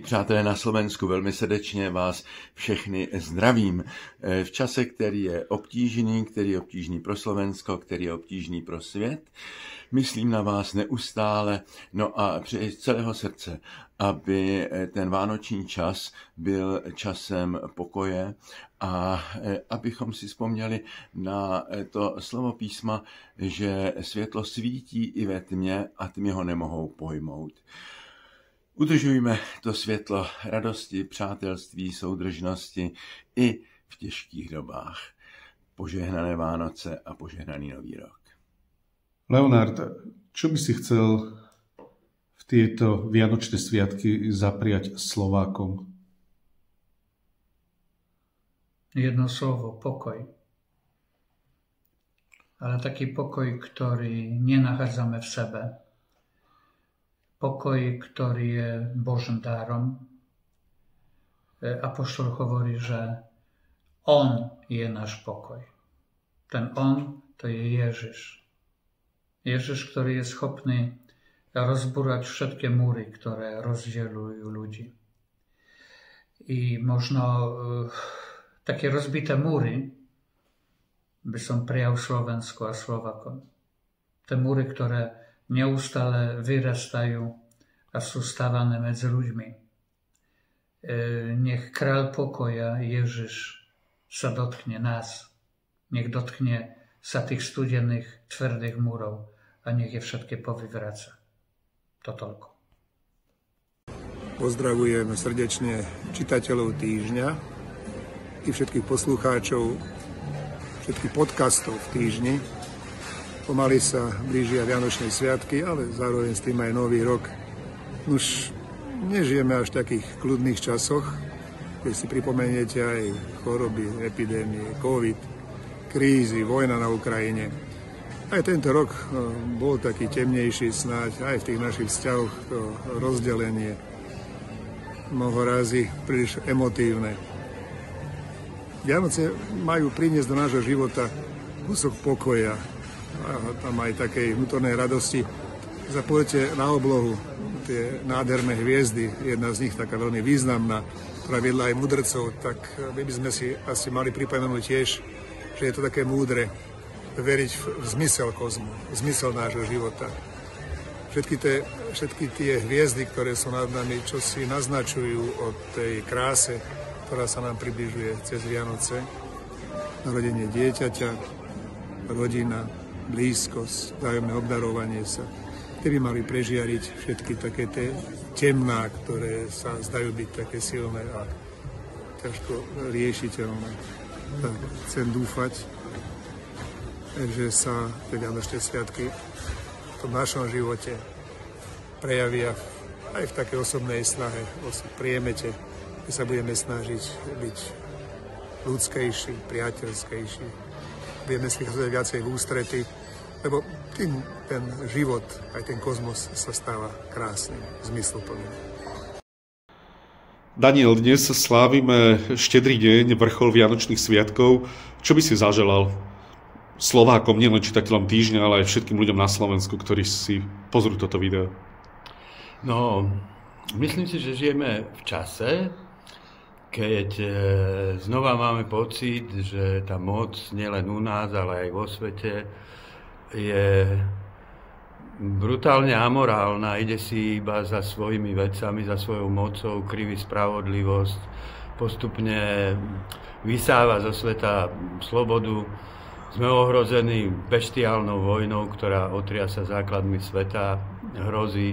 Přátelé na Slovensku, velmi srdečně vás všechny zdravím. V čase, který je obtížný pro Slovensko, který je obtížný pro svět, myslím na vás neustále, no a přeji z celého srdce, aby ten vánoční čas byl časem pokoje a abychom si vzpomněli na to slovo písma, že světlo svítí i ve tmě a tmy ho nemohou pojmout. Udržujme to světlo radosti, přátelství, soudržnosti i v těžkých dobách. Požehnané Vánoce a požehnaný Nový rok. Leonard, čo by si chcel v tieto vianočné sviatky zapriať Slovákom? Jedno slovo, pokoj. Ale taký pokoj, ktorý nenachádzame v sebe. Pokoj, ktorý je Božím darom. Apoštol hovorí, že On je náš pokoj. Ten On to je Ježiš. Ježiš, ktorý je schopný rozbúrať všetky múry, ktoré rozdeľujú ľudí. I možno také rozbité múry by som prijal Slovensku a Slovakom. Tie múry, ktoré neustále vyrastajú a sú stavané medzi ľuďmi. Nech kráľ pokoja, Ježiš, sa dotkne nás. Nech dotkne sa tých studených, tvrdých múrov a nech je všetky povyvraca. To toľko. Pozdravujem srdečne čitateľov Týždňa i všetkých poslucháčov, všetkých podcastov v Týždni. Pomaly sa blížia Vianočné sviatky, ale zároveň s tým aj Nový rok. Už nežijeme až v takých kľudných časoch, keď si pripomeniete aj choroby, epidémie, COVID, krízy, vojna na Ukrajine. Aj tento rok bol taký temnejší snáď, aj v tých našich vzťahoch to rozdelenie mnoho razy príliš emotívne. Vianoce majú priniesť do nášho života kúsok pokoja, a tam aj takej vnútornej radosti. Zapojete na oblohu tie nádherné hviezdy, jedna z nich taká veľmi významná, ktorá viedla aj mudrcov, tak my by sme si asi mali pripomenúť tiež, že je to také múdre veriť v zmysel kozmu, v zmysel nášho života. Všetky tie hviezdy, ktoré sú nad nami, čo si naznačujú o tej kráse, ktorá sa nám približuje cez Vianoce, narodenie dieťaťa, rodina, blízkosť, vzájomné obdarovanie sa. Tie by mali prežiariť všetky také tie temná, ktoré sa zdajú byť také silné a ťažko riešiteľné. Tak chcem dúfať, že sa tie Vianočné sviatky v tom našom živote prejavia aj v takej osobnej snahe, priemete, že sa budeme snažiť byť ľudskejší, priateľskejší, budeme si chcieť viacej v ústrety, lebo tým ten život, aj ten kozmos sa stáva krásnym, zmysluplným. Daniel, dnes slávime štedrý deň, vrchol Vianočných sviatkov. Čo by si zaželal Slovákom, nielen čitateľom Týždňa, ale aj všetkým ľuďom na Slovensku, ktorí si pozrú toto video? No, myslím si, že žijeme v čase, keď znova máme pocit, že tá moc nielen u nás, ale aj vo svete je brutálne amorálna, ide si iba za svojimi vecami, za svojou mocou, kriví spravodlivosť, postupne vysáva zo sveta slobodu. Sme ohrození beštiálnou vojnou, ktorá otriasa základmi sveta, hrozí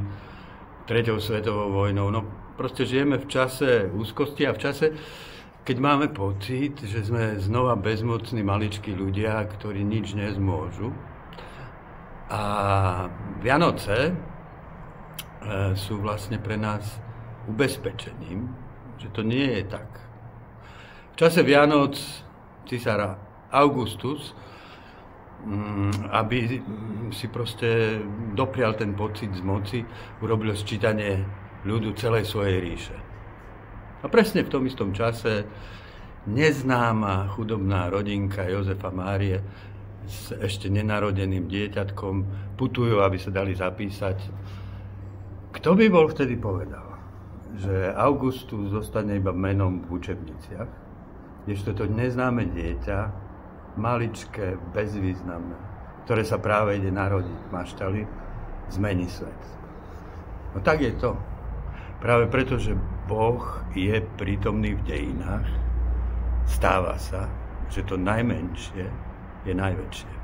3. svetovou vojnou. No, proste žijeme v čase úzkosti a v čase, keď máme pocit, že sme znova bezmocní maličkí ľudia, ktorí nič nezmôžu. A Vianoce sú vlastne pre nás ubezpečením, že to nie je tak. V čase Vianoc císar Augustus, aby si proste doprial ten pocit z moci, urobil sčítanie ľudu celej svojej ríše. A presne v tom istom čase neznáma chudobná rodinka Jozefa Márie s ešte nenarodeným dieťatkom putujú, aby sa dali zapísať. Kto by bol vtedy povedal, že Augustus zostane iba menom v učebniciach, kdežto to neznáme dieťa, maličké, bezvýznamné, ktoré sa práve ide narodiť v maštali, zmení svet. No tak je to. Práve preto, že Boh je prítomný v dejinách, stáva sa, že to najmenšie je najväčšie.